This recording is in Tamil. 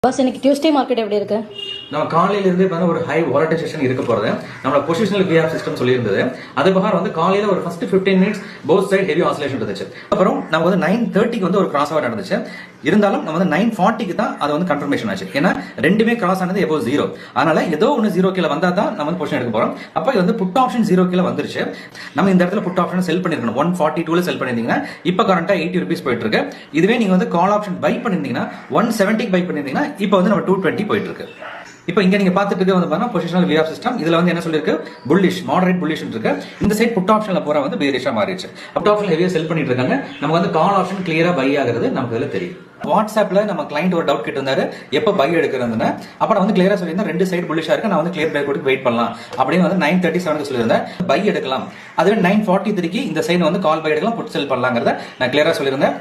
பஸ் இன்னைக்கு டியூஸ்டே மார்க்கெட் எப்படி இருக்கு? நம்ம காலையில இருந்தே பார்த்தா ஒரு ஹை வாலடைசேஷன் இருக்க போறது. நம்மளோட பொசிஷனல் விஆர் சிஸ்டம் சொல்லியிருந்தது. அது பிரகாரம் வந்து காலையில ஒரு first 15 minutes both side heavy oscillation இருந்துச்சு. அப்புறம் நம்ம வந்து 9:30க்கு வந்து ஒரு கிராஸ் ஓவர் நடந்துச்சு. இருந்தாலும் நம்ம வந்து 9:40க்கு தான் அது வந்து கன்ஃபர்மேஷன் ஆச்சு. ஏன்னா ரெண்டுமே கிராஸ் ஆனது எபோவ் 0. அதனால ஏதோ ஒன்னு 0 கீழ வந்தா தான் நம்ம வந்து பொசிஷன் எடுக்க போறோம். அப்ப இது வந்து புட் ஆப்ஷன் 0 கீழ வந்துருச்சு. நம்ம இந்த இடத்துல புட் ஆப்ஷன் செல் பண்ணிருக்கணும். 142ல செல் பண்ணிருந்தீங்கன்னா இப்ப கரண்டா 80 ரூபீஸ் போயிட்டு இருக்கு. இதுவே நீங்க வந்து கால் ஆப்ஷன் பை பண்ணிருந்தீங்கன்னா 170க்கு பை பண்ணிருந்தீங்கன்னா இப்ப வந்து நம்ம 220 போயிட்டு இருக்கு. இப்போ இங்க நீங்க பாத்துட்டு இருக்க வந்து பாத்தீங்கன்னா பொசிஷனல் விஆர் சிஸ்டம். இதுல வந்து என்ன சொல்லிருக்கு, புல்லிஷ் மாடரேட் புல்லிஷ் இருக்கு. இந்த சைடு புட் ஆப்ஷன்ல போற வந்து பேரிஷா மாறிடுச்சு. புட் ஆப்ஷன் ஹெவியா செல் பண்ணிட்டு இருக்காங்க. நமக்கு வந்து கால் ஆப்ஷன் கிளியரா பை ஆகுறது நமக்கு இதுல தெரியும். வாட்ஸ்அப்ல நம்ம கிளைண்ட் ஒரு டவுட் கேட்டு இருந்தாரு, எப்ப பை எடுக்கிறதுன்னு. அப்ப நான் வந்து கிளியரா சொல்லியிருந்தேன், ரெண்டு சைடு புல்லிஷா இருக்கு, நான் வந்து கிளியர் பை கொடுத்து வெயிட் பண்ணலாம் அப்படின்னு வந்து 9:37க்கு சொல்லியிருந்தேன். பை எடுக்கலாம். அதுவே 9:43க்கு இந்த சைடு வந்து கால் பை எடுக்கலாம், புட் செல் பண்ணலாங்கிறத நான் கிளியரா சொல்லியிருந்தேன்.